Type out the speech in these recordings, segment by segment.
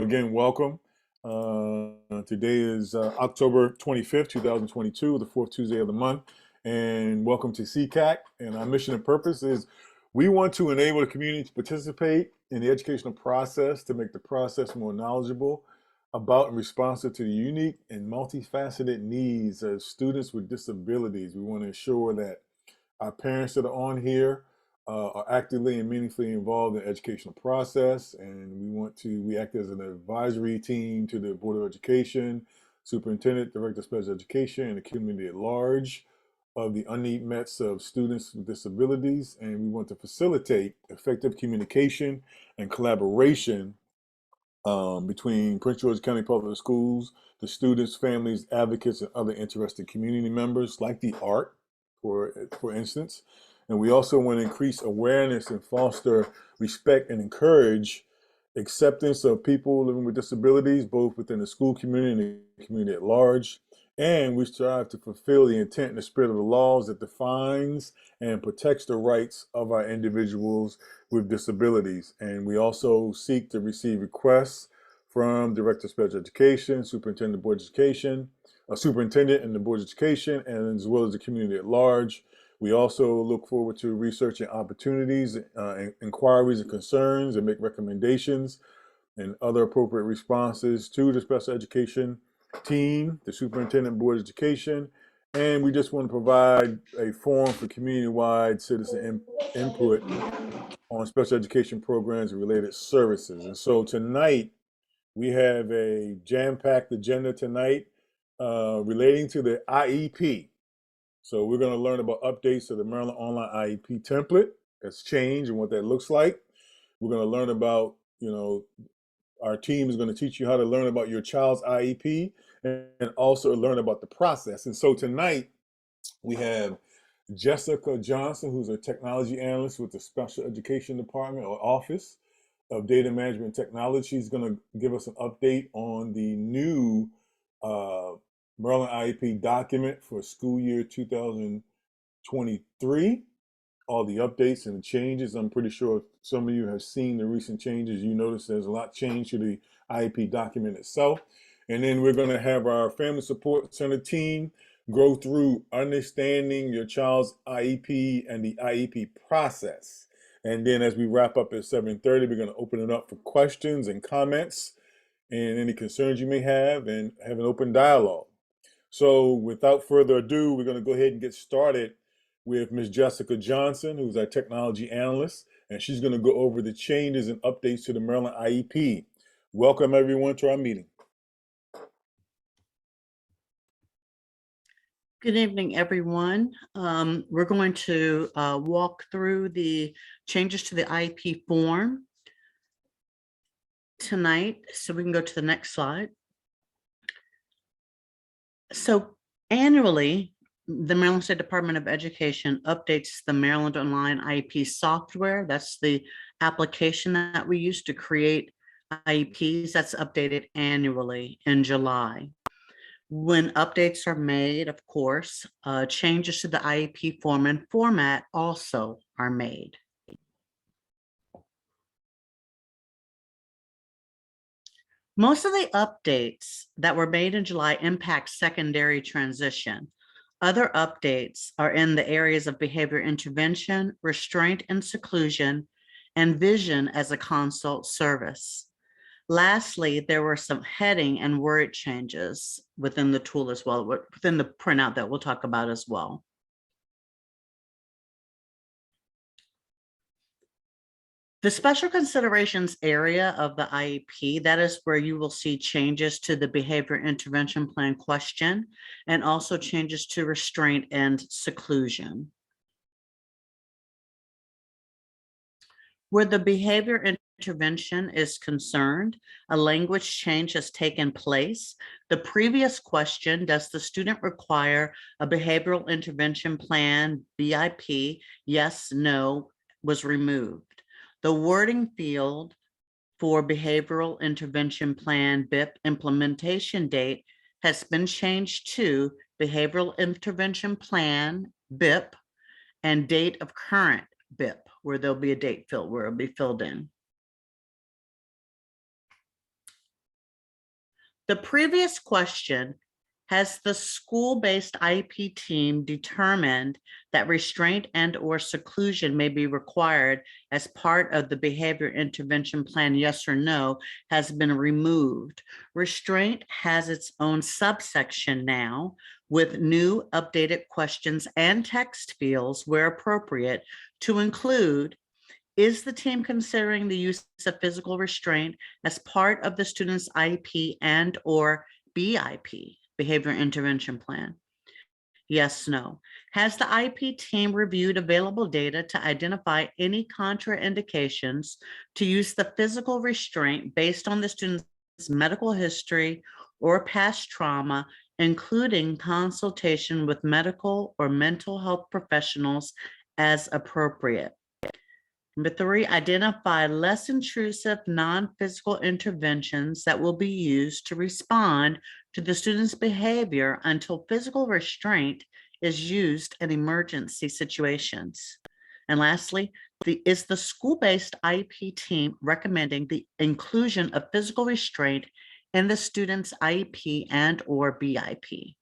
again, welcome. Today is October 25th, 2022, the fourth Tuesday of the month, and welcome to SECAC. And our mission and purpose is we want to enable the community to participate in the educational process to make the process more knowledgeable about and responsive to the unique and multifaceted needs of students with disabilities. We want to ensure that our parents that are on here are actively and meaningfully involved in the educational process, and we act as an advisory team to the Board of Education, Superintendent, Director of Special Education, and the community at large of the unmet of students with disabilities, and we want to facilitate effective communication and collaboration between Prince George County Public Schools, the students, families, advocates, and other interested community members like the ARC, for instance. And we also want to increase awareness and foster respect and encourage acceptance of people living with disabilities, both within the school community and the community at large. And we strive to fulfill the intent and the spirit of the laws that defines and protects the rights of our individuals with disabilities. And we also seek to receive requests from Director of Special Education, Superintendent of Board of Education, Superintendent and the Board of Education, and as well as the community at large. We also look forward to researching opportunities, inquiries and concerns, and make recommendations and other appropriate responses to the special education team, the superintendent and board of education. And we just want to provide a forum for community-wide citizen input on special education programs and related services. And so tonight, we have a jam-packed agenda tonight relating to the IEP. So we're going to learn about updates to the Maryland Online IEP template that's changed and what that looks like. We're going to learn about, our team is going to teach you how to learn about your child's IEP and also learn about the process. And so tonight we have Jessica Johnson, who's a technology analyst with the Special Education Department or Office of Data Management and Technology. She's going to give us an update on the new Maryland IEP document for school year 2023, all the updates and the changes. I'm pretty sure some of you have seen the recent changes. You notice there's a lot changed to the IEP document itself. And then we're going to have our Family Support Center team go through understanding your child's IEP and the IEP process. And then as we wrap up at 7:30, we're going to open it up for questions and comments and any concerns you may have and have an open dialogue. So without further ado, we're going to go ahead and get started with Ms. Jessica Johnson, who's our technology analyst, and she's going to go over the changes and updates to the Maryland IEP. Welcome everyone to our meeting. Good evening, everyone. We're going to walk through the changes to the IEP form tonight, so we can go to the next slide. So annually, the Maryland State Department of Education updates the Maryland Online IEP software. That's the application that we use to create IEPs. That's updated annually in July. When updates are made, of course, changes to the IEP form and format also are made. Most of the updates that were made in July impact secondary transition. Other updates are in the areas of behavior intervention, restraint and seclusion, and vision as a consult service. Lastly, there were some heading and word changes within the tool as well, within the printout that we'll talk about as well. The special considerations area of the IEP, that is where you will see changes to the behavior intervention plan question and also changes to restraint and seclusion. Where the behavior intervention is concerned, a language change has taken place. The previous question, does the student require a behavioral intervention plan, BIP, yes, no, was removed. The wording field for behavioral intervention plan BIP implementation date has been changed to behavioral intervention plan BIP and date of current BIP, where there'll be a date field where it'll be filled in. The previous question, has the school-based IEP team determined that restraint and/or seclusion may be required as part of the behavior intervention plan? Yes or no, has been removed. Restraint has its own subsection now with new updated questions and text fields where appropriate to include, is the team considering the use of physical restraint as part of the student's IEP and/or BIP, behavior intervention plan? Yes, no. Has the IEP team reviewed available data to identify any contraindications to use the physical restraint based on the student's medical history or past trauma, including consultation with medical or mental health professionals as appropriate? Number 3, identify less intrusive non-physical interventions that will be used to respond to the student's behavior until physical restraint is used in emergency situations. And lastly, is the school-based IEP team recommending the inclusion of physical restraint in the student's IEP and/or BIP?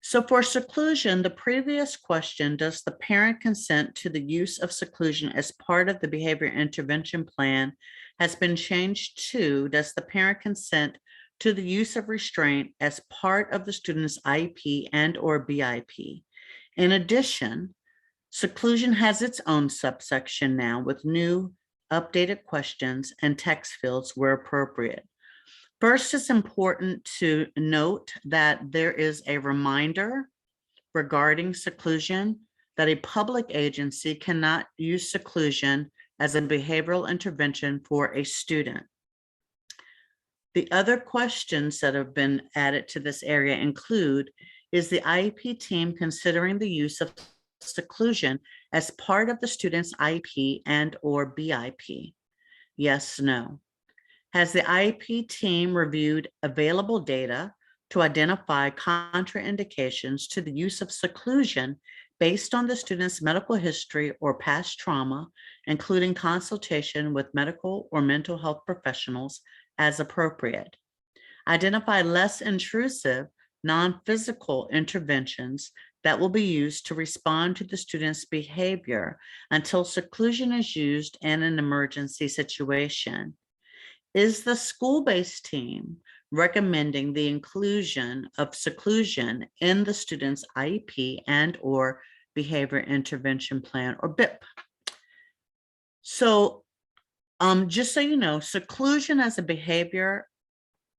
So for seclusion, the previous question, does the parent consent to the use of seclusion as part of the behavior intervention plan, has been changed to, does the parent consent to the use of restraint as part of the student's IEP and/or BIP? In addition, seclusion has its own subsection now with new updated questions and text fields where appropriate. First, it's important to note that there is a reminder regarding seclusion that a public agency cannot use seclusion as a behavioral intervention for a student. The other questions that have been added to this area include, is the IEP team considering the use of seclusion as part of the student's IEP and/or BIP? Yes, no. Has the IEP team reviewed available data to identify contraindications to the use of seclusion based on the student's medical history or past trauma, including consultation with medical or mental health professionals as appropriate? Identify less intrusive, non-physical interventions that will be used to respond to the student's behavior until seclusion is used in an emergency situation. Is the school-based team recommending the inclusion of seclusion in the student's IEP and/or behavior intervention plan, or BIP? So just so you know, seclusion as a behavior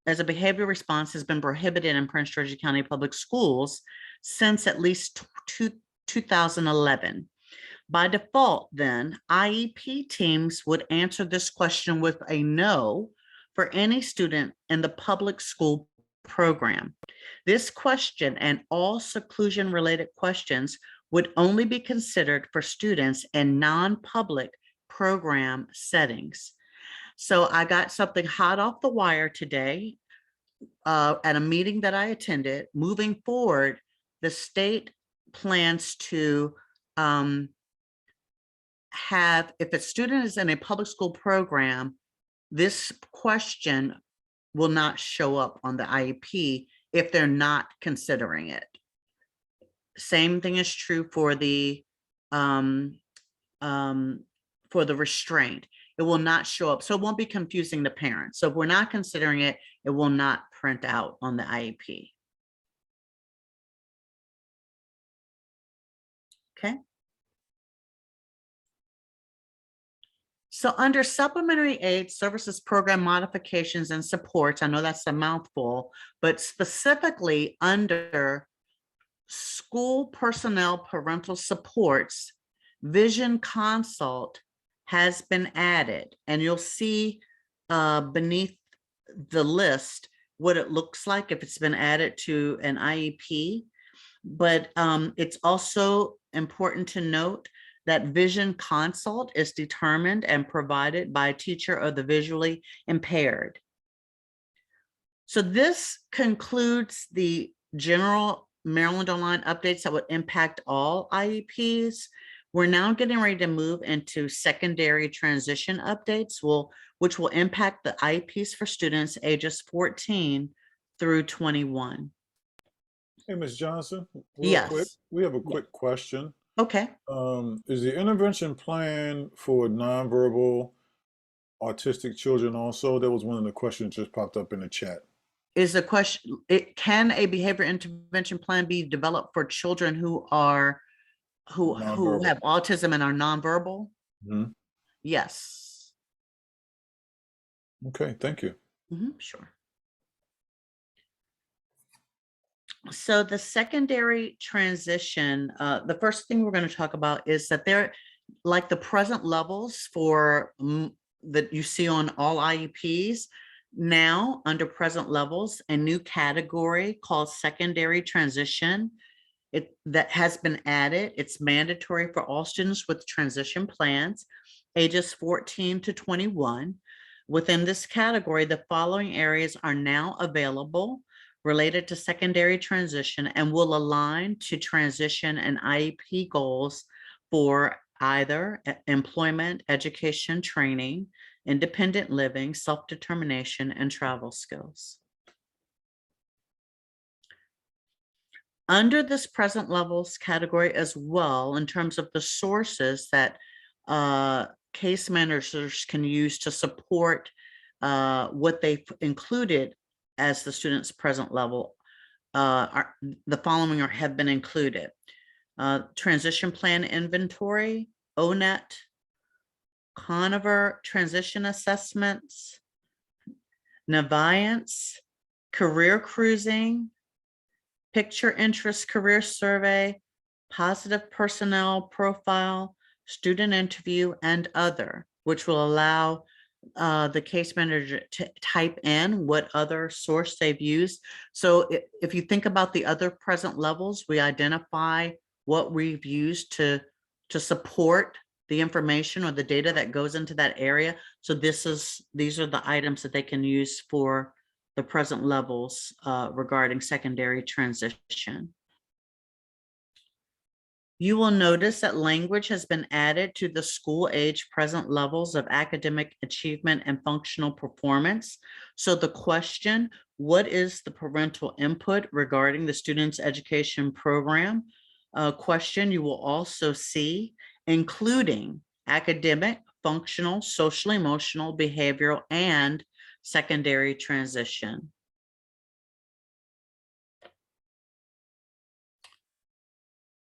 response has been prohibited in Prince George's County Public Schools since at least 2011. By default, then, IEP teams would answer this question with a no for any student in the public school program. This question and all seclusion-related questions would only be considered for students in non-public program settings. So I got something hot off the wire today at a meeting that I attended. Moving forward, the state plans to have, if a student is in a public school program, this question will not show up on the IEP if they're not considering it. Same thing is true for the restraint. It will not show up. So it won't be confusing the parents. So if we're not considering it, it will not print out on the IEP. Okay. So under supplementary aid services program modifications and supports, I know that's a mouthful, but specifically under school personnel parental supports, Vision Consult has been added, and you'll see beneath the list what it looks like if it's been added to an IEP. But it's also important to note that Vision Consult is determined and provided by a teacher of the visually impaired. So this concludes the general Maryland Online updates that would impact all IEPs. We're now getting ready to move into secondary transition updates, which will impact the IEPs for students ages 14 through 21. Hey, Ms. Johnson, real quick, Yes. we have a Yeah. quick question. Okay. Is the intervention plan for nonverbal autistic children also? That was one of the questions just popped up in the chat. Is the question, can a behavior intervention plan be developed for children who Nonverbal. have autism and are nonverbal? Mhm. Yes. Okay, thank you. Sure. So the secondary transition, the first thing we're going to talk about is that they're like the present levels for that you see on all IEPs. Now, under present levels, a new category called secondary transition that has been added. It's mandatory for all students with transition plans, ages 14 to 21. Within this category, the following areas are now available related to secondary transition and will align to transition and IEP goals for either employment, education, training, independent living, self-determination, and travel skills. Under this present levels category as well, in terms of the sources that case managers can use to support what they've included as the student's present level, the following have been included. Transition plan inventory, ONET, Conover transition assessments, Naviance, career cruising, picture interest career survey, positive personnel profile, student interview, and other, which will allow the case manager to type in what other source they've used. So if you think about the other present levels, we identify what we've used to support the information or the data that goes into that area. So these are the items that they can use for the present levels regarding secondary transition. You will notice that language has been added to the school age present levels of academic achievement and functional performance. So the question, what is the parental input regarding the student's education program? Question you will also see, including academic, functional, social, emotional, behavioral, and secondary transition.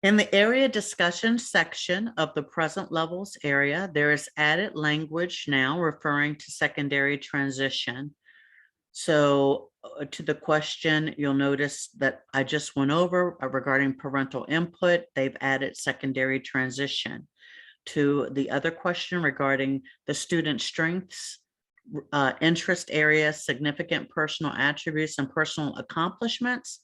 In the area discussion section of the present levels area, there is added language now referring to secondary transition. So to the question, you'll notice that I just went over regarding parental input, they've added secondary transition. To the other question regarding the student strengths, interest areas, significant personal attributes, and personal accomplishments,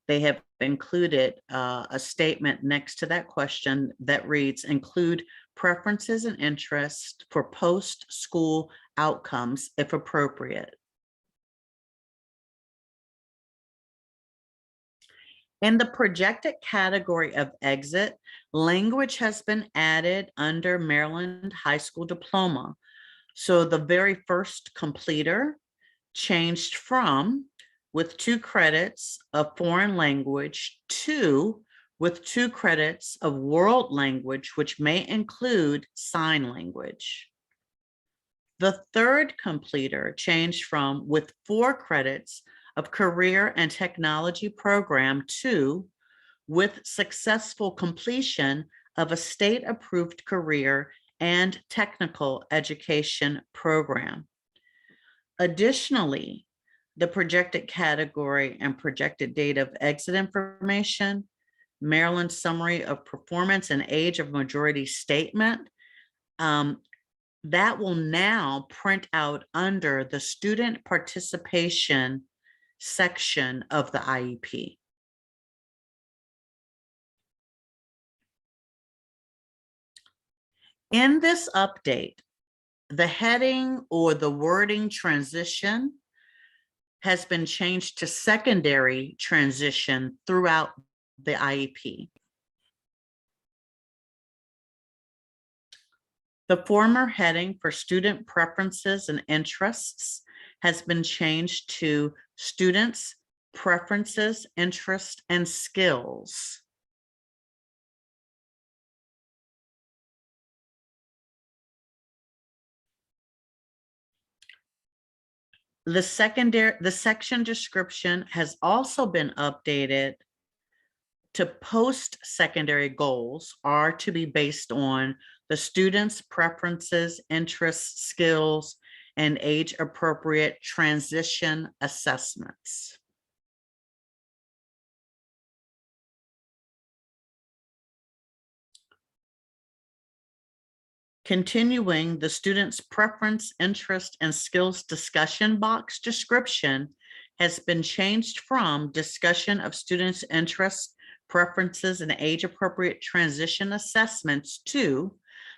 they have included a statement next to that question that reads, include preferences and interests for post-school outcomes if appropriate. In the projected category of exit, language has been added under Maryland High School Diploma. So the very first completer changed from with 2 credits of foreign language to with 2 credits of world language, which may include sign language. The third completer changed from with 4 credits of career and technology program to with successful completion of a state-approved career and technical education program. Additionally, the projected category and projected date of exit information, Maryland summary of performance and age of majority statement, that will now print out under the student participation section of the IEP. In this update, the heading or the wording transition has been changed to secondary transition throughout the IEP. The former heading for student preferences and interests has been changed to students' preferences, interests, and skills. The section description has also been updated to post-secondary goals are to be based on the student's preferences, interests, skills, and age-appropriate transition assessments. Continuing, the student's preference, interest, and skills discussion box description has been changed from discussion of students' interests, preferences, and age-appropriate transition assessments to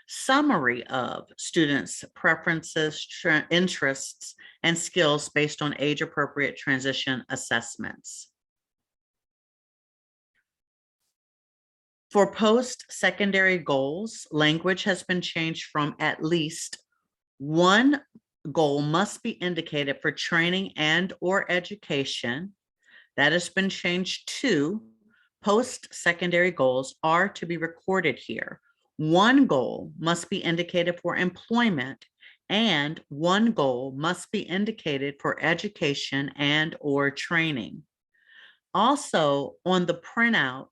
summary of students' preferences, interests, and skills based on age-appropriate transition assessments. For post-secondary goals, language has been changed from at least one goal must be indicated for training and/or education. That has been changed to post-secondary goals are to be recorded here. One goal must be indicated for employment, and one goal must be indicated for education and/or training. Also, on the printout,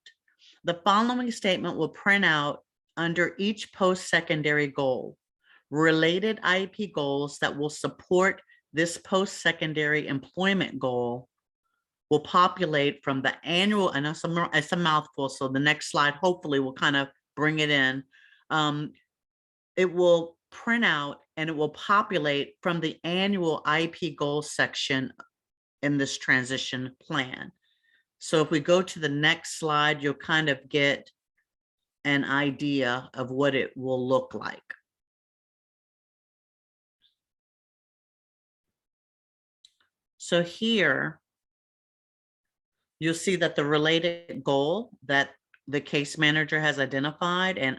the following statement will print out under each post-secondary goal. Related IEP goals that will support this post-secondary employment goal will populate from the annual, I know it's a mouthful, so the next slide hopefully will kind of bring it in. It will print out and it will populate from the annual IEP goals section in this transition plan. So if we go to the next slide, you'll kind of get an idea of what it will look like. So here, you'll see that the related goal that the case manager has identified and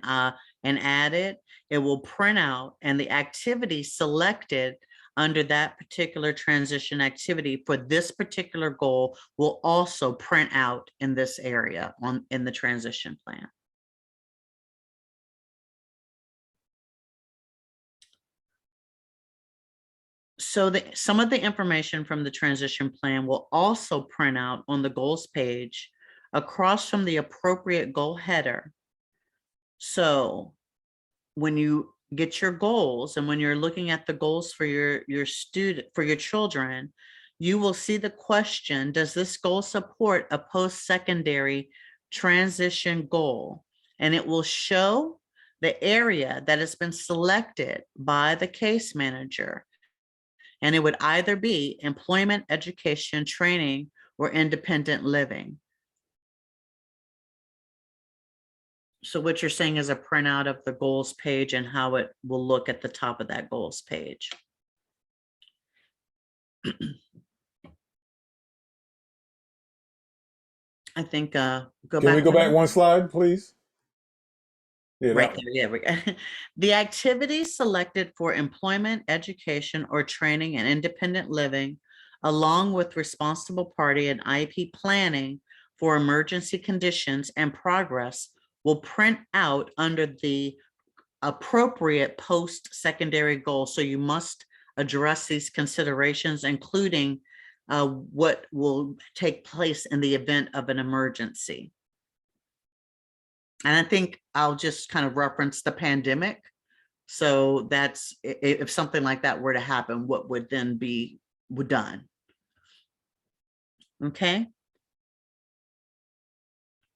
added, it will print out, and the activity selected under that particular transition activity for this particular goal will also print out in this area in the transition plan. So some of the information from the transition plan will also print out on the goals page across from the appropriate goal header. So when you get your goals and when you're looking at the goals for your children, you will see the question, does this goal support a post-secondary transition goal? And it will show the area that has been selected by the case manager. And it would either be employment, education, training, or independent living. So what you're saying is a printout of the goals page and how it will look at the top of that goals page. I think Can we go back one slide, please? Yeah, right there, yeah. We the activities selected for employment, education, or training and independent living, along with responsible party and IEP planning for emergency conditions and progress will print out under the appropriate post-secondary goal. So you must address these considerations, including what will take place in the event of an emergency. And I think I'll just kind of reference the pandemic. So that's if something like that were to happen, what would then be done? Okay.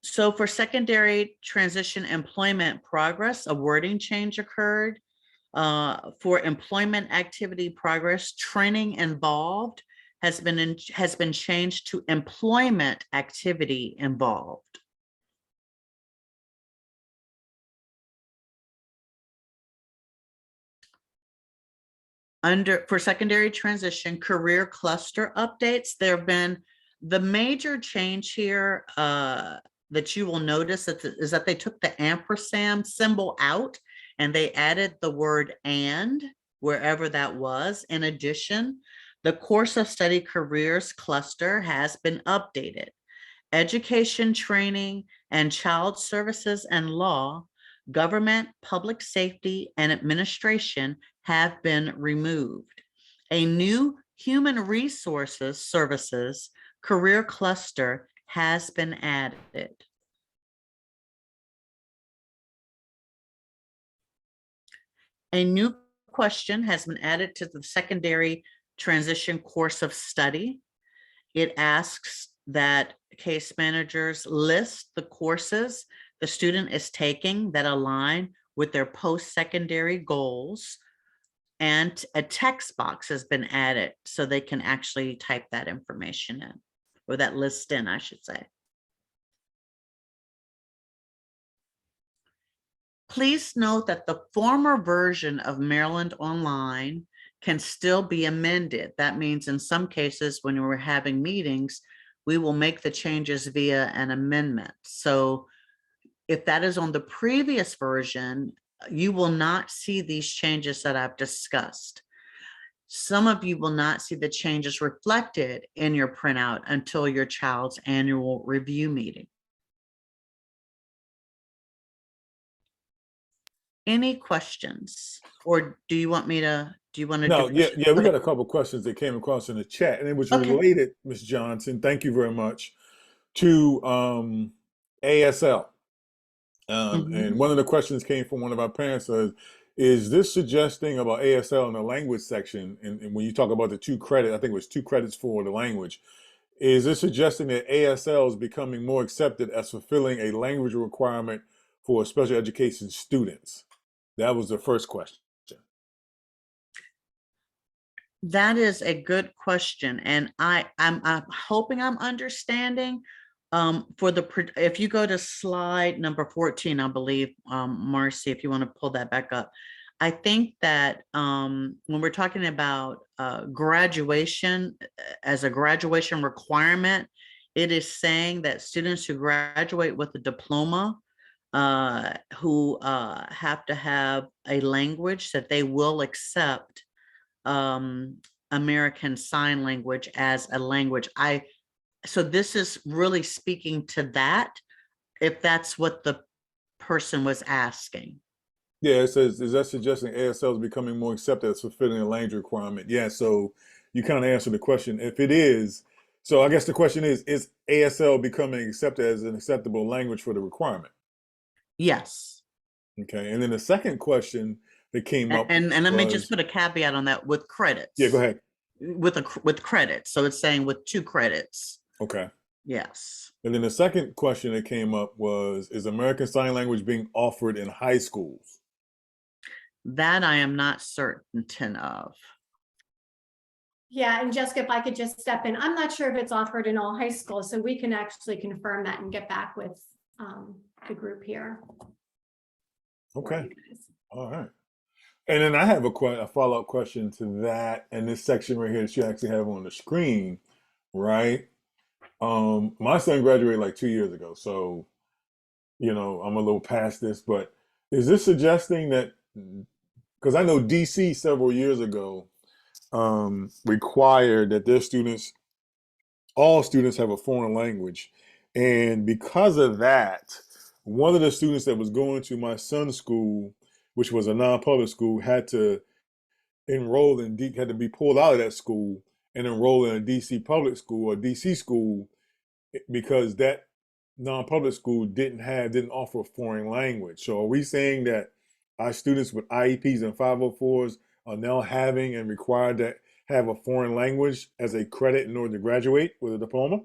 So for secondary transition employment progress, a wording change occurred. For employment activity progress, training involved has been changed to employment activity involved. For secondary transition career cluster updates, there have been the major change here that you will notice is that they took the ampersand symbol out and they added the word "and" wherever that was. In addition, the course of study careers cluster has been updated. Education, training, and child services and law, government, public safety, and administration have been removed. A new human resources services career cluster has been added. A new question has been added to the secondary transition course of study. It asks that case managers list the courses the student is taking that align with their post-secondary goals, and a text box has been added so they can actually type that information in, or that list in, I should say. Please note that the former version of Maryland Online can still be amended. That means in some cases, when we're having meetings, we will make the changes via an amendment. So if that is on the previous version, you will not see these changes that I've discussed. Some of you will not see the changes reflected in your printout until your child's annual review meeting. Any questions, or do you want me to, do you want to No, do? yeah, we got a couple of questions that came across in the chat, and it was Okay. related, Ms. Johnson, thank you very much, to ASL. And Mhm. one of the questions came from one of our parents says, is this suggesting about ASL in the language section? And when you talk about the 2 credit, I think it was 2 credits for the language. Is this suggesting that ASL is becoming more accepted as fulfilling a language requirement for special education students? That was the first question. That is a good question, and I'm hoping I'm understanding. If you go to slide number 14, I believe, Marcy, if you want to pull that back up, I think that when we're talking about graduation as a graduation requirement, it is saying that students who graduate with a diploma who have to have a language that they will accept American Sign Language as a language. So this is really speaking to that, if that's what the person was asking. Yeah, it says, is that suggesting ASL is becoming more accepted as fulfilling a language requirement? Yeah, so you kind of answered the question. If it is, so I guess the question is ASL becoming accepted as an acceptable language for the requirement? Yes. Okay, and then the second question that came up And let me just was, put a caveat on that with yeah, go credits, ahead. with credits. So it's saying with 2 credits. Okay. Yes. And then the second question that came up was, is American Sign Language being offered in high schools? That I am not certain of. Yeah, and Jessica, if I could just step in, I'm not sure if it's offered in all high schools, so we can actually confirm that and get back with the group here. Okay. All right. And then I have a follow-up question to that, and this section right here that you actually have on the screen, right? My son graduated like 2 years ago, so I'm a little past this, but is this suggesting that, because I know DC several years ago required that their students, all students, have a foreign language, and because of that, one of the students that was going to my son's school, which was a non-public school, had to had to be pulled out of that school and enroll in a DC public school or DC school because that non-public school didn't offer a foreign language. So are we saying that our students with IEPs and 504s are now having and required to have a foreign language as a credit in order to graduate with a diploma?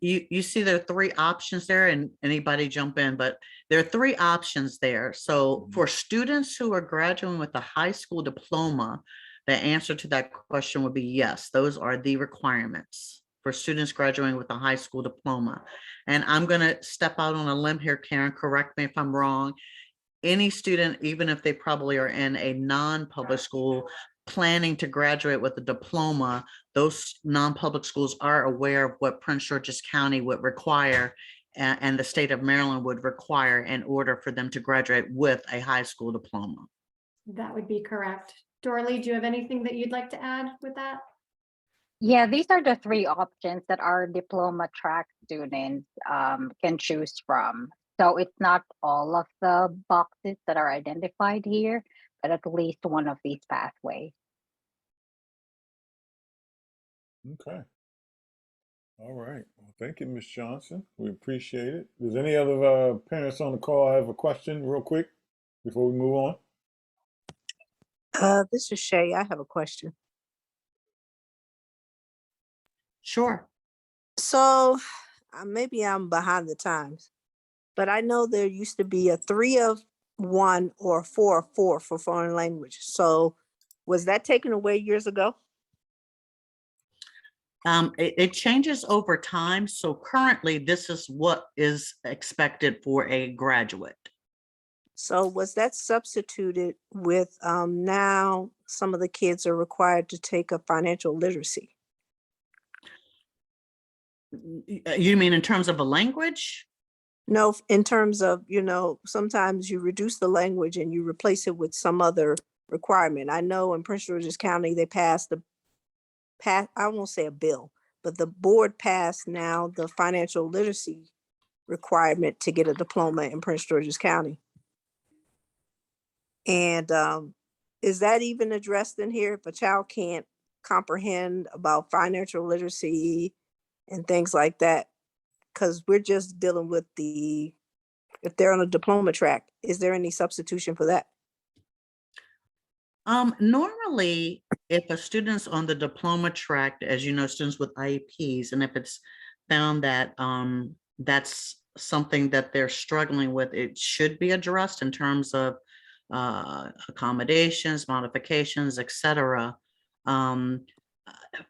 You see there are 3 options there, and anybody jump in, but there are 3 options there. So for students who are graduating with a high school diploma, the answer to that question would be yes, those are the requirements for students graduating with a high school diploma. And I'm going to step out on a limb here, Karen, correct me if I'm wrong. Any student, even if they probably are in a non-public school, planning to graduate with a diploma, those non-public schools are aware of what Prince George's County would require and the state of Maryland would require in order for them to graduate with a high school diploma. That would be correct. Dorley, do you have anything that you'd like to add with that? Yeah, these are the three options that our diploma track students can choose from. So it's not all of the boxes that are identified here, but at least one of these pathways. Okay. All right. Well, thank you, Ms. Johnson. We appreciate it. Does any other parents on the call have a question real quick before we move on? This is Shay. I have a question. Sure. So maybe I'm behind the times, but I know there used to be a 3 of 1 or 4 of 4 for foreign language. So was that taken away years ago? It changes over time. So currently, this is what is expected for a graduate. So was that substituted with now some of the kids are required to take a financial literacy? You mean in terms of a language? No, in terms of, sometimes you reduce the language and you replace it with some other requirement. I know in Prince George's County, they I won't say a bill, but the board passed now the financial literacy requirement to get a diploma in Prince George's County. And is that even addressed in here? If a child can't comprehend about financial literacy and things like that, because we're just dealing with if they're on a diploma track, is there any substitution for that? Normally, if a student's on the diploma track, as you know, students with IEPs, and if it's found that that's something that they're struggling with, it should be addressed in terms of accommodations, modifications, etc.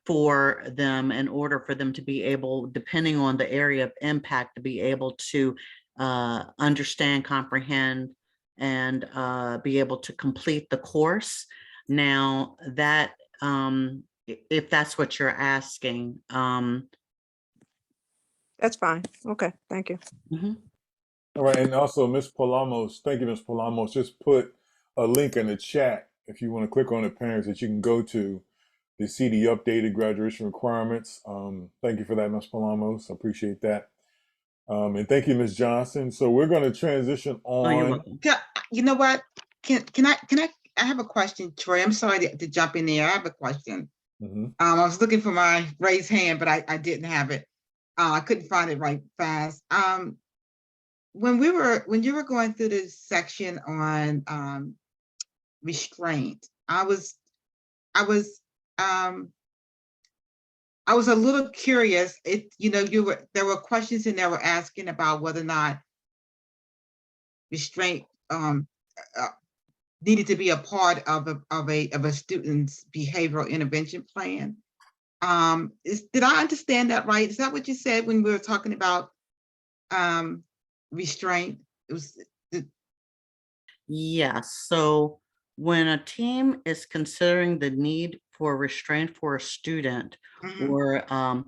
For them in order for them to be able, depending on the area of impact, to be able to understand, comprehend, and be able to complete the course. Now that, if that's what you're asking. That's fine. Okay, thank you. Mhm. All right. And also, Ms. Palamos, thank you, Ms. Palamos. Just put a link in the chat if you want to click on it, parents, that you can go to see the updated graduation requirements. Thank you for that, Ms. Palamos. I appreciate that. And thank you, Ms. Johnson. So we're going to transition Oh, you're on. welcome. You know what? Can I have a question, Troy? I'm sorry to jump in there. I have a question. Mhm. I was looking for my raised hand, but I didn't have it. I couldn't find it right fast. When you were going through this section on restraint, I was a little curious. There were questions in there were asking about whether or not restraint needed to be a part of a student's behavioral intervention plan. Did I understand that right? Is that what you said when we were talking about restraint? Yes. So when a team is considering the need for restraint for a student, Mhm, or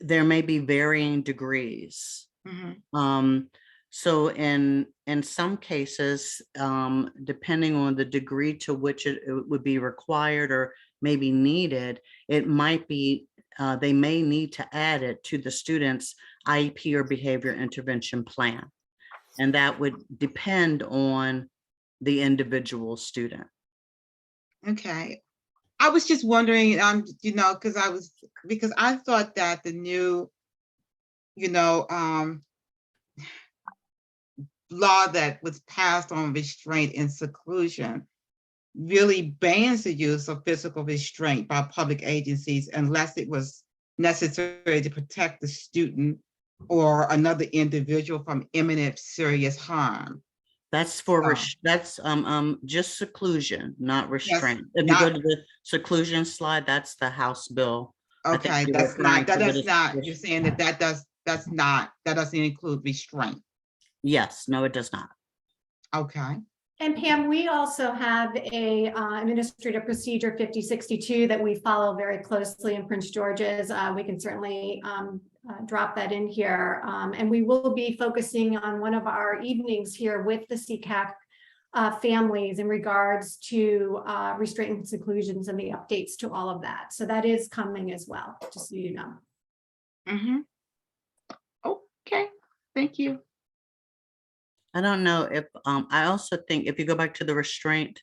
there may be varying degrees. mhm. So in some cases, depending on the degree to which it would be required or maybe needed, it might be, they may need to add it to the student's IEP or behavior intervention plan. And that would depend on the individual student. Okay. I was just wondering, because I thought that the new, law that was passed on restraint and seclusion really bans the use of physical restraint by public agencies unless it was necessary to protect the student or another individual from imminent serious harm. That's for, Oh. that's just seclusion, not restraint. If you not- go to the seclusion slide, that's the House bill. I think Okay, you're that's referring not, to, but that's it's not, you're saying that doesn't include restraint. yes, no, it does not. Okay. And Pam, we also have a Administrative Procedure 5062 that we follow very closely in Prince George's. We can certainly drop that in here. And we will be focusing on one of our evenings here with the SECAC families in regards to restraint and seclusions and the updates to all of that. So that is coming as well, just so you know. Okay, thank you. I don't know if, I also think if you go back to the restraint,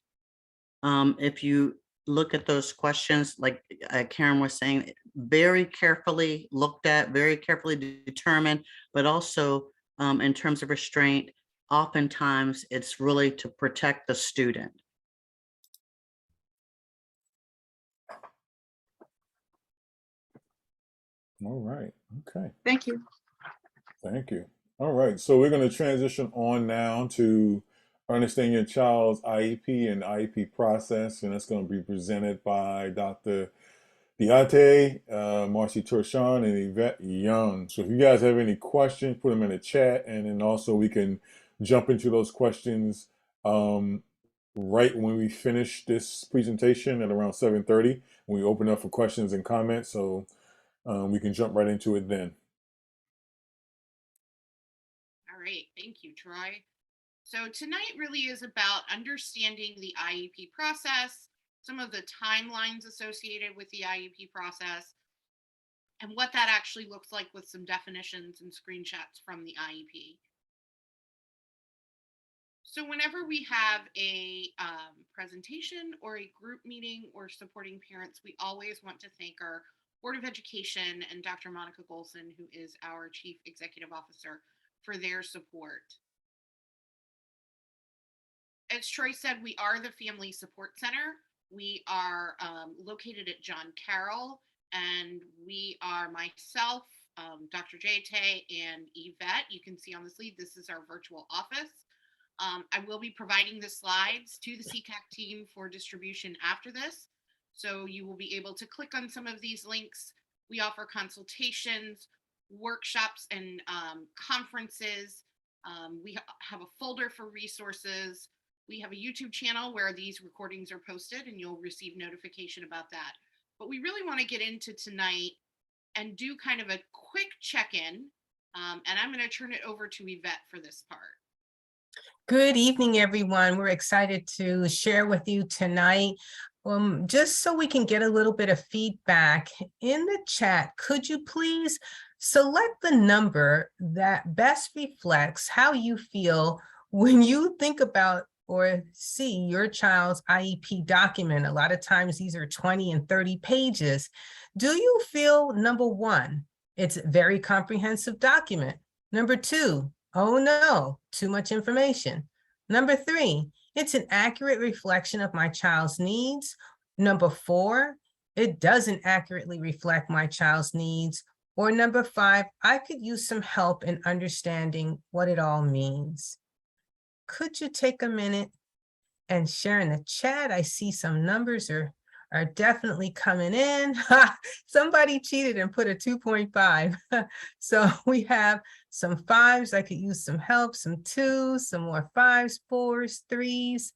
if you look at those questions, like Karen was saying, very carefully looked at, very carefully determined, but also in terms of restraint, oftentimes it's really to protect the student. All right. Okay. Thank you. Thank you. All right. So we're going to transition on now to understanding your child's IEP and IEP process, and that's going to be presented by Dr. Diate, Marcy Turchon, and Yvette Young. So if you guys have any questions, put them in the chat, and then also we can jump into those questions right when we finish this presentation at around 7:30, when we open up for questions and comments. So we can jump right into it then. All right, thank you, Troy. So tonight really is about understanding the IEP process, some of the timelines associated with the IEP process, and what that actually looks like with some definitions and screenshots from the IEP. So whenever we have a presentation or a group meeting or supporting parents, we always want to thank our Board of Education and Dr. Monica Golson, who is our Chief Executive Officer, for their support. As Troy said, we are the Family Support Center. We are located at John Carroll, and we are myself, Dr. Jayte, and Yvette. You can see on the sleeve, this is our virtual office. I will be providing the slides to the SECAC team for distribution after this. So you will be able to click on some of these links. We offer consultations, workshops, and conferences. We have a folder for resources. We have a YouTube channel where these recordings are posted, and you'll receive notification about that. But we really want to get into tonight and do kind of a quick check-in. And I'm going to turn it over to Yvette for this part. Good evening, everyone. We're excited to share with you tonight. Just so we can get a little bit of feedback in the chat, could you please select the number that best reflects how you feel when you think about or see your child's IEP document? A lot of times these are 20 and 30 pages. Do you feel, number one, it's a very comprehensive document? Number two, oh no, too much information. Number three, it's an accurate reflection of my child's needs. Number four, it doesn't accurately reflect my child's needs. Or number five, I could use some help in understanding what it all means. Could you take a minute and share in the chat? I see some numbers are definitely coming in. Somebody cheated and put a 2.5. So we have some fives. I could use some help, some twos, some more fives, fours, threes,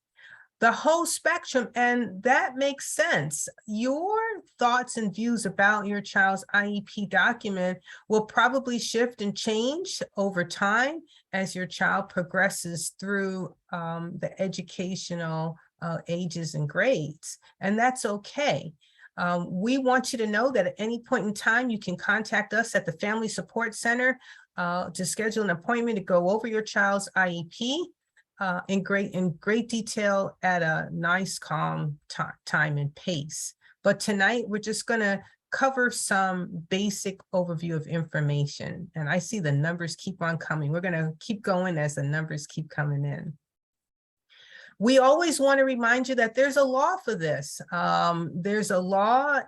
the whole spectrum. And that makes sense. Your thoughts and views about your child's IEP document will probably shift and change over time as your child progresses through the educational ages and grades, and that's okay. We want you to know that at any point in time, you can contact us at the Family Support Center to schedule an appointment to go over your child's IEP in great detail at a nice, calm time and pace. But tonight, we're just going to cover some basic overview of information. And I see the numbers keep on coming. We're going to keep going as the numbers keep coming in. We always want to remind you that there's a law for this. There's a law,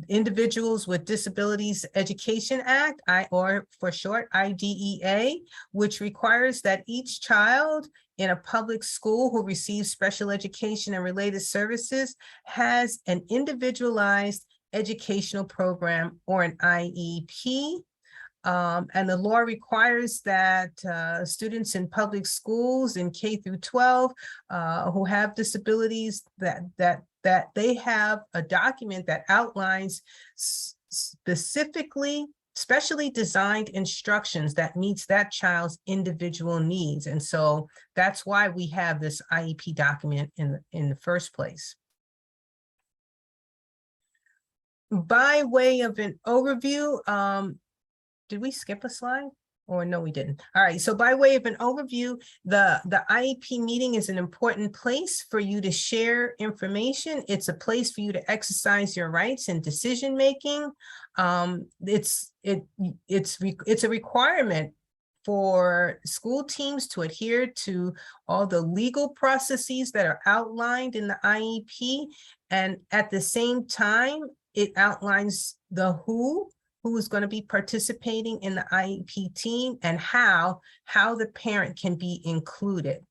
Individuals with Disabilities Education Act, or for short, IDEA, which requires that each child in a public school who receives special education and related services has an individualized educational program or an IEP. And the law requires that students in public schools in K through 12 who have disabilities that they have a document that outlines specially designed instructions that meets that child's individual needs. And so that's why we have this IEP document in the first place. By way of an overview, did we skip a slide? Or no, we didn't. All right, so by way of an overview, the IEP meeting is an important place for you to share information. It's a place for you to exercise your rights in decision-making. It's a requirement for school teams to adhere to all the legal processes that are outlined in the IEP. And at the same time, it outlines the who is going to be participating in the IEP team and how the parent can be included.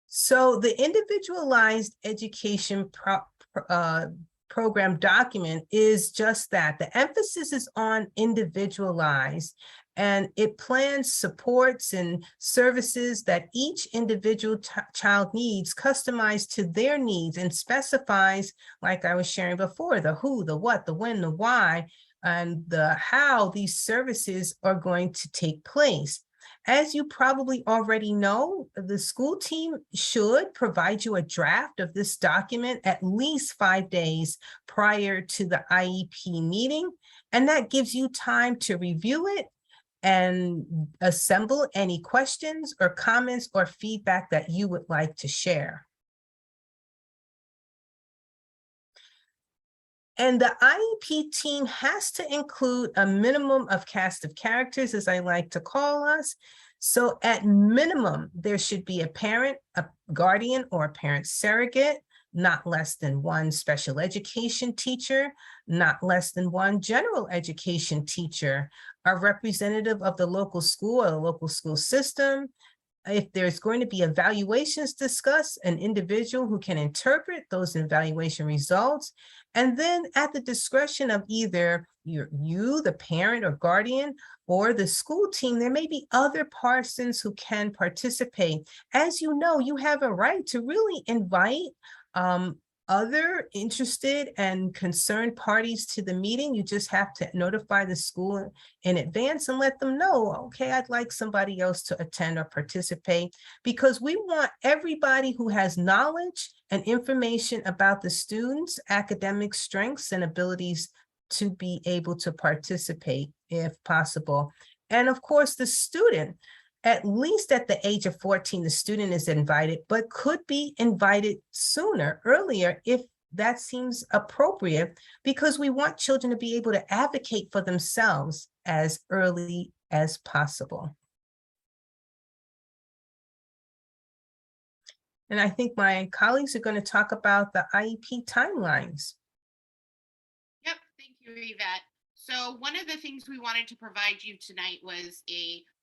So the individualized education program document is just that. The emphasis is on individualized, and it plans supports and services that each individual child needs, customized to their needs, and specifies, like I was sharing before, the who, the what, the when, the why, and the how these services are going to take place. As you probably already know, the school team should provide you a draft of this document at least 5 days prior to the IEP meeting, and that gives you time to review it and assemble any questions or comments or feedback that you would like to share. And the IEP team has to include a minimum of cast of characters, as I like to call us. So at minimum, there should be a parent, a guardian, or a parent surrogate, not less than one special education teacher, not less than one general education teacher, a representative of the local school or the local school system. If there's going to be evaluations discussed, an individual who can interpret those evaluation results. And then at the discretion of either you, the parent or guardian, or the school team, there may be other persons who can participate. As you know, you have a right to really invite other interested and concerned parties to the meeting. You just have to notify the school in advance and let them know, okay, I'd like somebody else to attend or participate, because we want everybody who has knowledge and information about the students' academic strengths and abilities to be able to participate if possible. And of course, the student, at least at the age of 14, the student is invited, but could be invited sooner, earlier, if that seems appropriate, because we want children to be able to advocate for themselves as early as possible. And I think my colleagues are going to talk about the IEP timelines. Yep, thank you, Yvette. So one of the things we wanted to provide you tonight was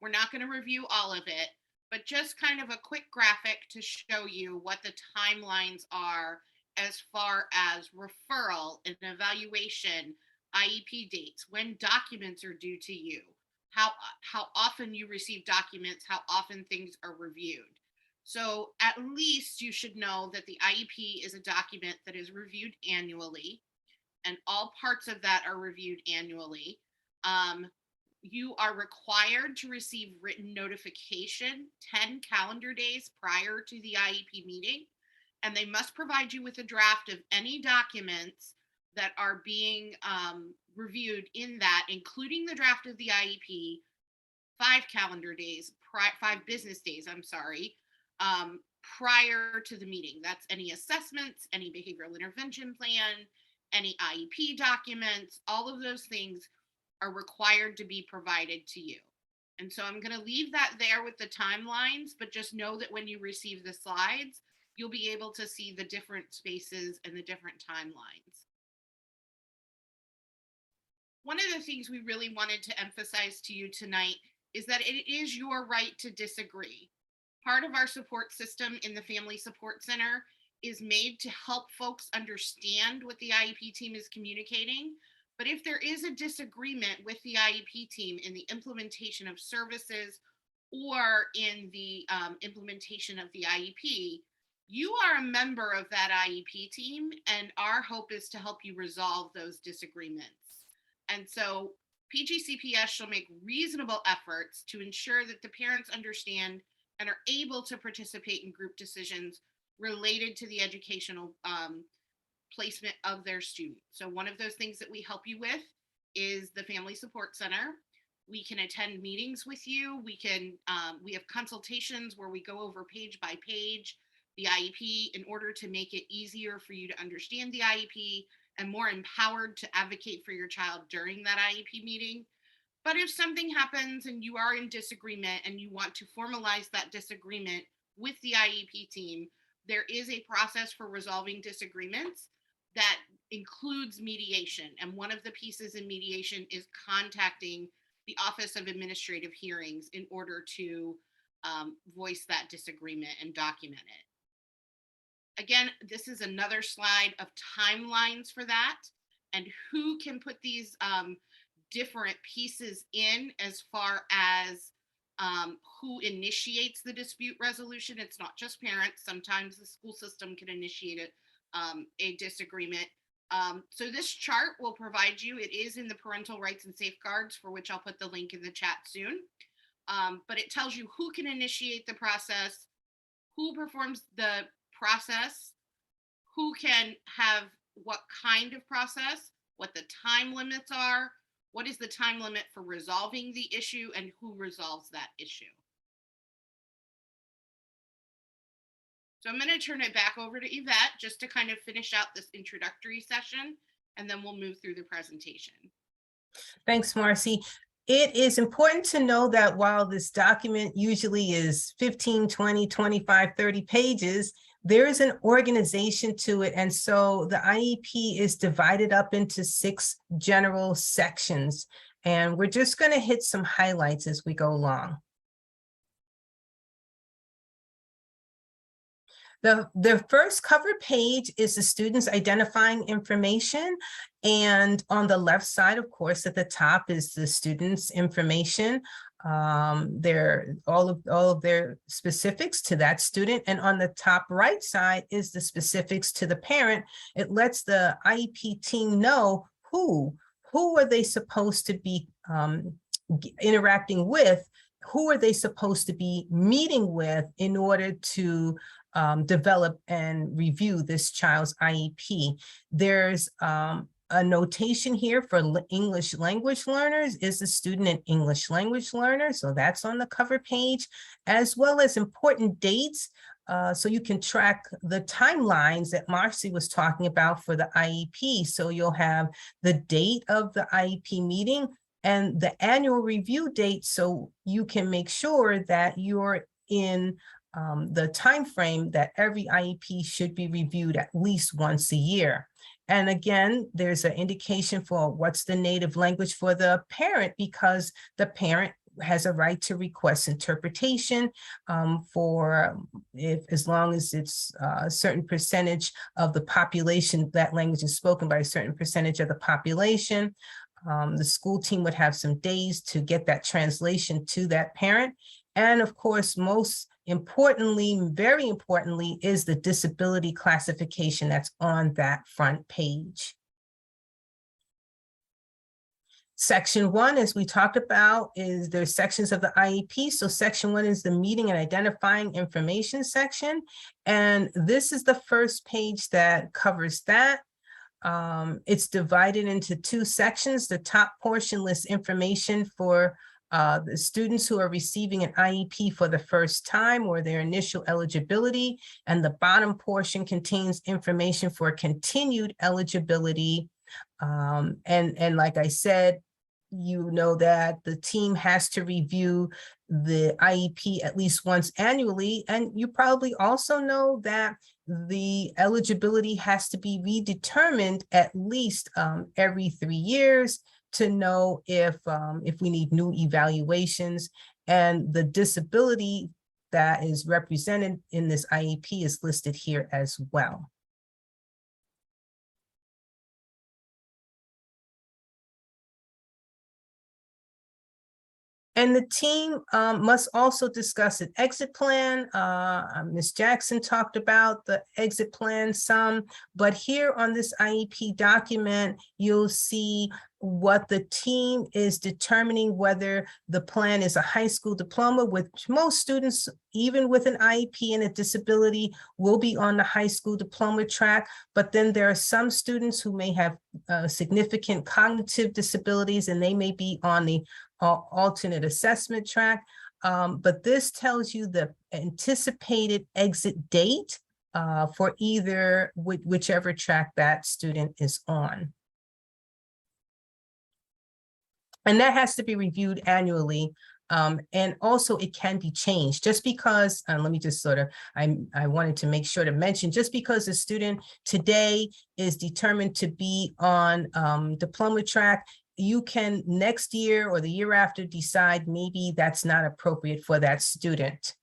we're not going to review all of it, but just kind of a quick graphic to show you what the timelines are as far as referral and evaluation, IEP dates, when documents are due to you, how often you receive documents, how often things are reviewed. So at least you should know that the IEP is a document that is reviewed annually, and all parts of that are reviewed annually. You are required to receive written notification 10 calendar days prior to the IEP meeting, and they must provide you with a draft of any documents that are being reviewed in that, including the draft of the IEP, 5 business days, I'm sorry, prior to the meeting. That's any assessments, any behavioral intervention plan, any IEP documents, all of those things are required to be provided to you. And so I'm going to leave that there with the timelines, but just know that when you receive the slides, you'll be able to see the different spaces and the different timelines. One of the things we really wanted to emphasize to you tonight is that it is your right to disagree. Part of our support system in the Family Support Center is made to help folks understand what the IEP team is communicating. But if there is a disagreement with the IEP team in the implementation of services or in the implementation of the IEP, you are a member of that IEP team, and our hope is to help you resolve those disagreements. And so PGCPS shall make reasonable efforts to ensure that the parents understand and are able to participate in group decisions related to the educational placement of their student. So one of those things that we help you with is the Family Support Center. We can attend meetings with you. We have consultations where we go over page by page the IEP in order to make it easier for you to understand the IEP and more empowered to advocate for your child during that IEP meeting. But if something happens and you are in disagreement and you want to formalize that disagreement with the IEP team, there is a process for resolving disagreements that includes mediation. And one of the pieces in mediation is contacting the Office of Administrative Hearings in order to voice that disagreement and document it. Again, this is another slide of timelines for that and who can put these different pieces in as far as who initiates the dispute resolution. It's not just parents. Sometimes the school system can initiate a disagreement. So this chart will provide you, it is in the parental rights and safeguards, for which I'll put the link in the chat soon. But it tells you who can initiate the process, who performs the process, who can have what kind of process, what the time limits are, what is the time limit for resolving the issue, and who resolves that issue. So I'm going to turn it back over to Yvette just to kind of finish out this introductory session, and then we'll move through the presentation. Thanks, Marcy. It is important to know that while this document usually is 15, 20, 25, 30 pages, there is an organization to it. And so the IEP is divided up into 6 general sections. And we're just going to hit some highlights as we go along. The first cover page is the students identifying information. And on the left side, of course, at the top is the students' information. All of their specifics to that student. And on the top right side is the specifics to the parent. It lets the IEP team know who are they supposed to be interacting with, who are they supposed to be meeting with in order to develop and review this child's IEP. There's a notation here for English language learners. Is a student an English language learner? So that's on the cover page, as well as important dates. So you can track the timelines that Marcy was talking about for the IEP. So you'll have the date of the IEP meeting and the annual review date, so you can make sure that you're in the time frame that every IEP should be reviewed at least once a year. And again, there's an indication for what's the native language for the parent, because the parent has a right to request interpretation as long as it's a certain percentage of the population, that language is spoken by a certain percentage of the population. The school team would have some days to get that translation to that parent. And of course, most importantly, very importantly, is the disability classification that's on that front page. Section 1, as we talked about, is there's sections of the IEP. So section 1 is the meeting and identifying information section. And this is the first page that covers that. It's divided into 2 sections. The top portion lists information for the students who are receiving an IEP for the first time or their initial eligibility, and the bottom portion contains information for continued eligibility. And like I said, you know that the team has to review the IEP at least once annually, and you probably also know that the eligibility has to be redetermined at least every 3 years to know if we need new evaluations, and the disability that is represented in this IEP is listed here as well. And the team must also discuss an exit plan. Ms. Jackson talked about the exit plan some, but here on this IEP document, you'll see what the team is determining whether the plan is a high school diploma, which most students, even with an IEP and a disability, will be on the high school diploma track. But then there are some students who may have significant cognitive disabilities, and they may be on the alternate assessment track. But this tells you the anticipated exit date for either whichever track that student is on. And that has to be reviewed annually. And also it can be changed just because, let me just sort of, I wanted to make sure to mention, just because a student today is determined to be on diploma track, you can next year or the year after decide maybe that's not appropriate for that student.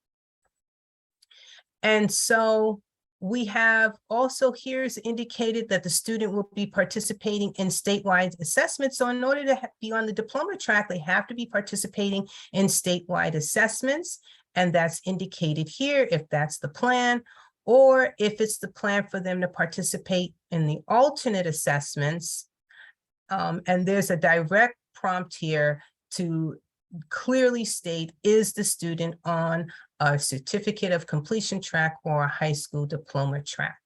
And so we have also here's indicated that the student will be participating in statewide assessments. So in order to be on the diploma track, they have to be participating in statewide assessments. And that's indicated here if that's the plan, or if it's the plan for them to participate in the alternate assessments. And there's a direct prompt here to clearly state, is the student on a certificate of completion track or a high school diploma track?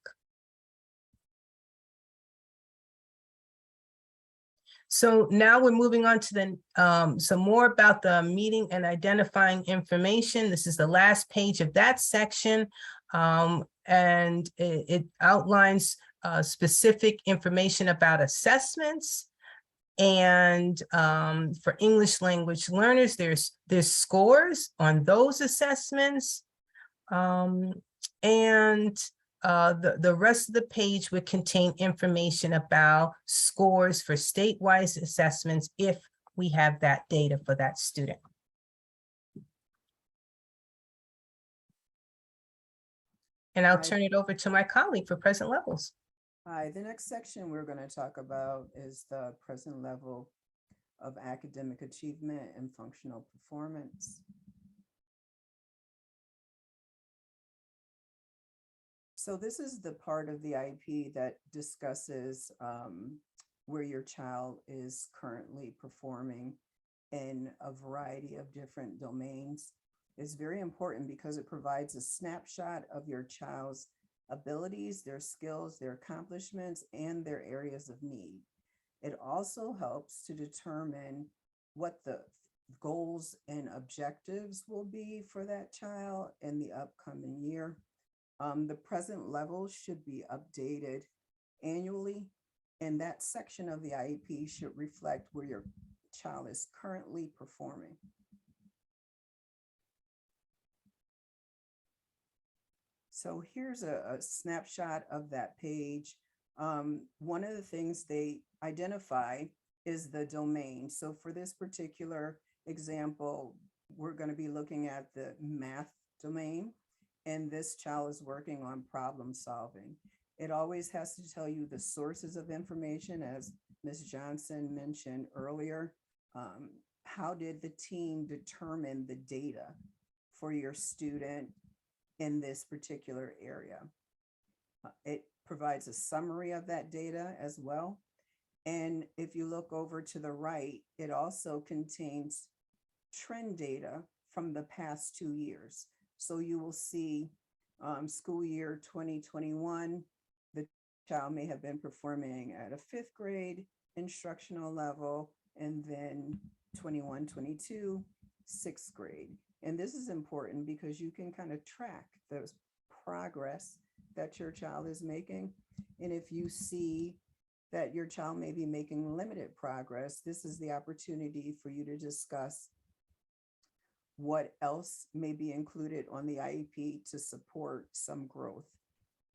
So now we're moving on to the some more about the meeting and identifying information. This is the last page of that section, and it outlines specific information about assessments. And for English language learners, there's scores on those assessments. And the rest of the page would contain information about scores for statewide assessments if we have that data for that student. And I'll turn it over to my colleague for present levels. Hi, the next section we're going to talk about is the present level of academic achievement and functional performance. So this is the part of the IEP that discusses where your child is currently performing in a variety of different domains. It's very important because it provides a snapshot of your child's abilities, their skills, their accomplishments, and their areas of need. It also helps to determine what the goals and objectives will be for that child in the upcoming year. The present level should be updated annually, and that section of the IEP should reflect where your child is currently performing. So here's a snapshot of that page. One of the things they identify is the domain. So for this particular example, we're going to be looking at the math domain, and this child is working on problem solving. It always has to tell you the sources of information, as Ms. Johnson mentioned earlier. How did the team determine the data for your student in this particular area? It provides a summary of that data as well. And if you look over to the right, it also contains trend data from the past 2 years. So you will see school year 2021, the child may have been performing at a 5th grade instructional level, and then 21-22, 6th grade. And this is important because you can kind of track the progress that your child is making. And if you see that your child may be making limited progress, this is the opportunity for you to discuss what else may be included on the IEP to support some growth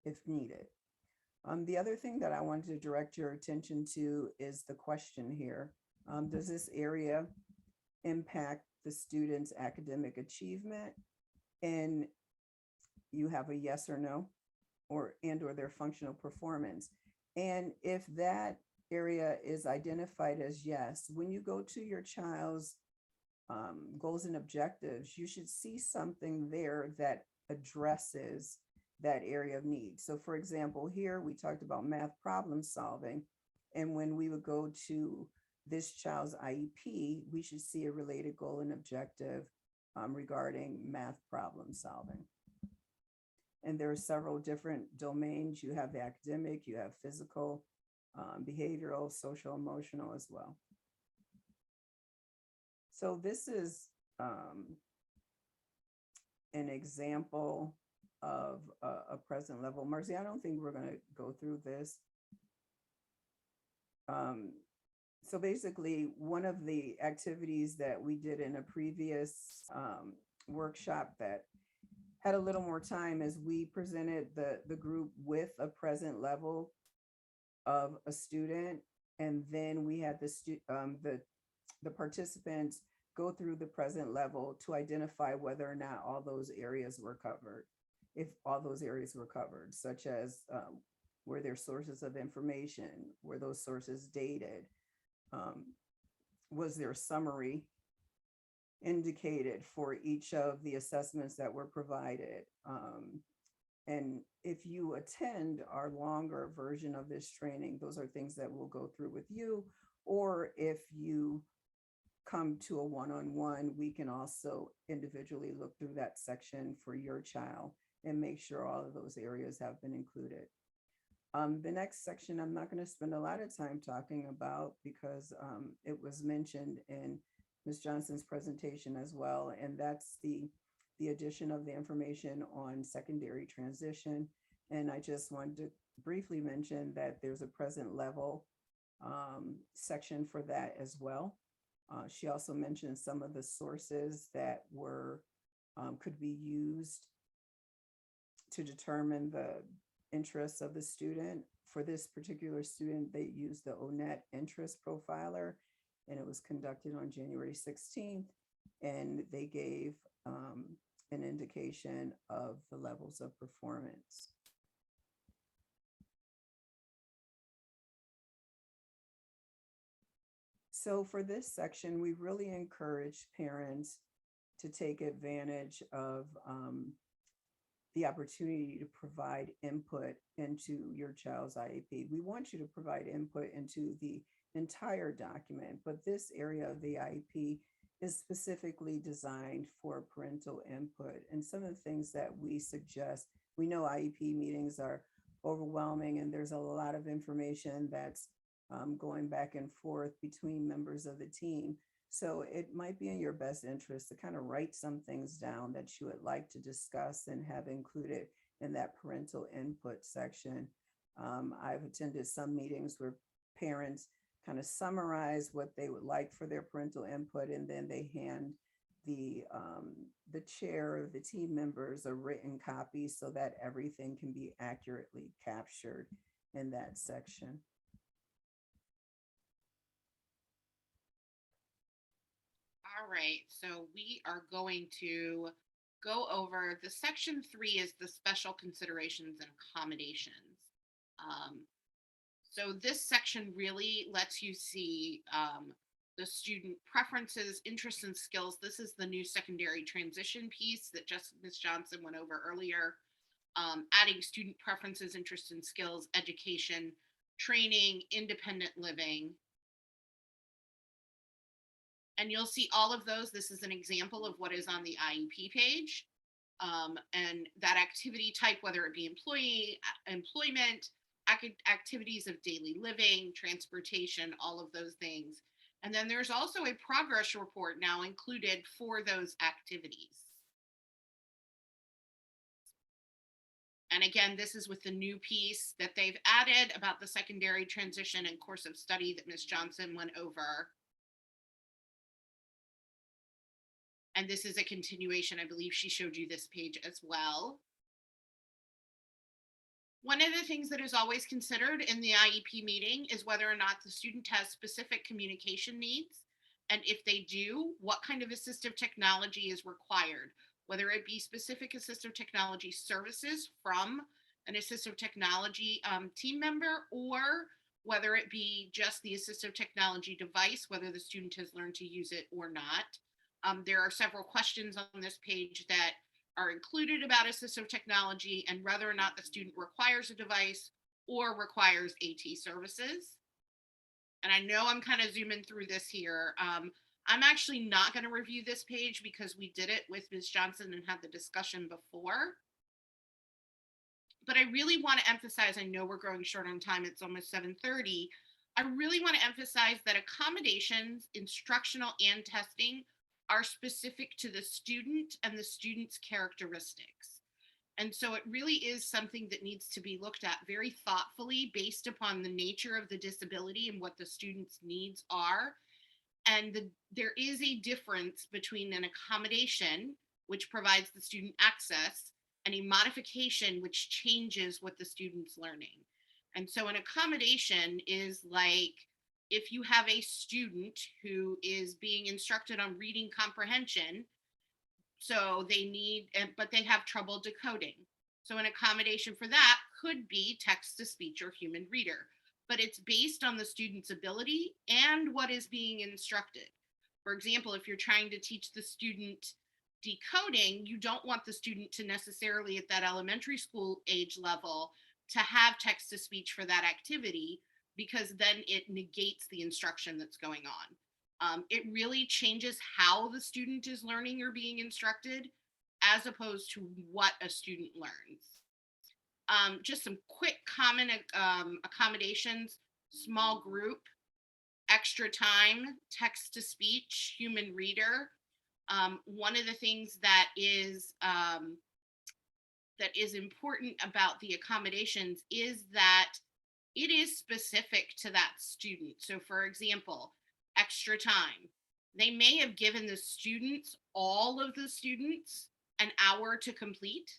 if needed. The other thing that I wanted to direct your attention to is the question here. Does this area impact the student's academic achievement and you have a yes or no, or their functional performance. And if that area is identified as yes, when you go to your child's goals and objectives, you should see something there that addresses that area of need. So for example, here we talked about math problem solving. And when we would go to this child's IEP, we should see a related goal and objective regarding math problem solving. And there are several different domains. You have the academic, you have physical, behavioral, social, emotional as well. So this is an example of a present level. Marcy, I don't think we're going to go through this. So basically, one of the activities that we did in a previous workshop that had a little more time is we presented the group with a present level of a student, and then we had the participants go through the present level to identify whether or not all those areas were covered. If all those areas were covered, such as were there sources of information, were those sources dated, was there a summary indicated for each of the assessments that were provided. And if you attend our longer version of this training, those are things that we'll go through with you. Or if you come to a one-on-one, we can also individually look through that section for your child and make sure all of those areas have been included. The next section, I'm not going to spend a lot of time talking about because it was mentioned in Ms. Johnson's presentation as well, and that's the addition of the information on secondary transition. And I just wanted to briefly mention that there's a present level section for that as well. She also mentioned some of the sources that were could be used to determine the interests of the student. For this particular student, they used the ONET interest profiler, and it was conducted on January 16th, and they gave an indication of the levels of performance. So for this section, we really encourage parents to take advantage of the opportunity to provide input into your child's IEP. We want you to provide input into the entire document, but this area of the IEP is specifically designed for parental input. And some of the things that we suggest, we know IEP meetings are overwhelming and there's a lot of information that's going back and forth between members of the team. So it might be in your best interest to kind of write some things down that you would like to discuss and have included in that parental input section. I've attended some meetings where parents kind of summarize what they would like for their parental input, and then they hand the chair or the team members a written copy so that everything can be accurately captured in that section. All right, so we are going to go over the section 3 is the special considerations and accommodations. So this section really lets you see the student preferences, interests, and skills. This is the new secondary transition piece that just Ms. Johnson went over earlier. Adding student preferences, interests, and skills, education, training, independent living. And you'll see all of those. This is an example of what is on the IEP page. And that activity type, whether it be employment, activities of daily living, transportation, all of those things. And then there's also a progress report now included for those activities. And again, this is with the new piece that they've added about the secondary transition and course of study that Ms. Johnson went over. And this is a continuation. I believe she showed you this page as well. One of the things that is always considered in the IEP meeting is whether or not the student has specific communication needs. And if they do, what kind of assistive technology is required? whether it be specific assistive technology services from an assistive technology team member, or whether it be just the assistive technology device, whether the student has learned to use it or not. There are several questions on this page that are included about assistive technology and whether or not the student requires a device or requires AT services. And I know I'm kind of zooming through this here. I'm actually not going to review this page because we did it with Ms. Johnson and had the discussion before. But I really want to emphasize, I know we're growing short on time, it's almost 7:30. I really want to emphasize that accommodations, instructional and testing, are specific to the student and the student's characteristics. And so it really is something that needs to be looked at very thoughtfully based upon the nature of the disability and what the student's needs are. And there is a difference between an accommodation, which provides the student access, and a modification, which changes what the student's learning. And so an accommodation is like if you have a student who is being instructed on reading comprehension, so they need, but they have trouble decoding. So an accommodation for that could be text-to-speech or human reader, but it's based on the student's ability and what is being instructed. For example, if you're trying to teach the student decoding, you don't want the student to necessarily at that elementary school age level to have text-to-speech for that activity, because then it negates the instruction that's going on. It really changes how the student is learning or being instructed as opposed to what a student learns. Just some quick common accommodations: small group, extra time, text to speech, human reader. One of the things that is important about the accommodations is that it is specific to that student. So for example, extra time. They may have given the students, all of the students, an hour to complete.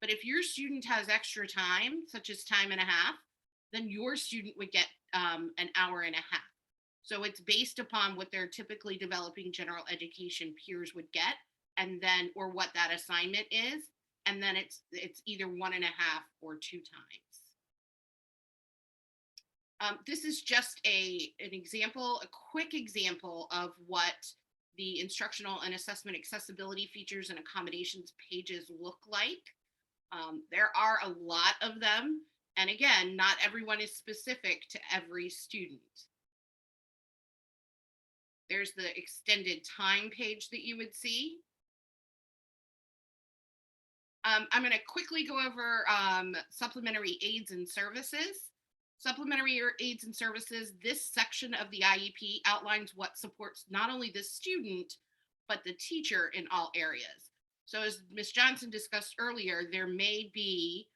But if your student has extra time, such as time and a half, then your student would get an hour and a half. So it's based upon what their typically developing general education peers would get, and then, or what that assignment is. And then it's either 1.5 or 2 times. This is just an example, a quick example of what the instructional and assessment accessibility features and accommodations pages look like. There are a lot of them. And again, not everyone is specific to every student. There's the extended time page that you would see. I'm going to quickly go over supplementary aids and services. Supplementary aids and services, this section of the IEP outlines what supports not only the student, but the teacher in all areas. So as Ms. Johnson discussed earlier, there may be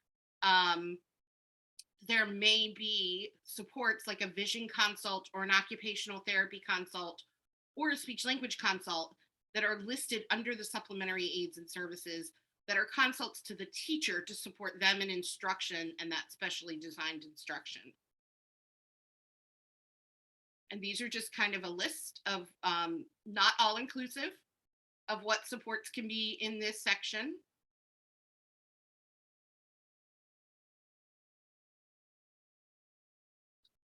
supports like a vision consult or an occupational therapy consult or a speech language consult that are listed under the supplementary aids and services that are consults to the teacher to support them in instruction and that specially designed instruction. And these are just kind of a list of, not all inclusive, of what supports can be in this section.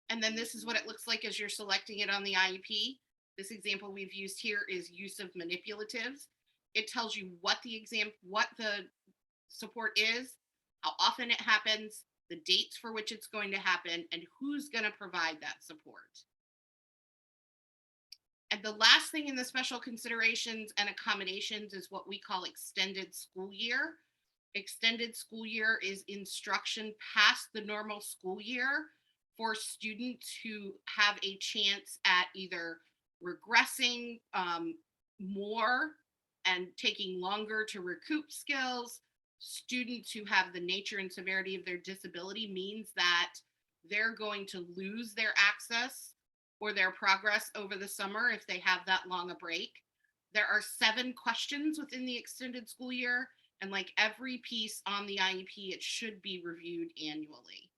And then this is what it looks like as you're selecting it on the IEP. This example we've used here is use of manipulatives. It tells you what the support is, how often it happens, the dates for which it's going to happen, and who's going to provide that support. And the last thing in the special considerations and accommodations is what we call extended school year. Extended school year is instruction past the normal school year for students who have a chance at either regressing more and taking longer to recoup skills. Students who have the nature and severity of their disability means that they're going to lose their access or their progress over the summer if they have that long a break. There are 7 questions within the extended school year, and like every piece on the IEP, it should be reviewed annually.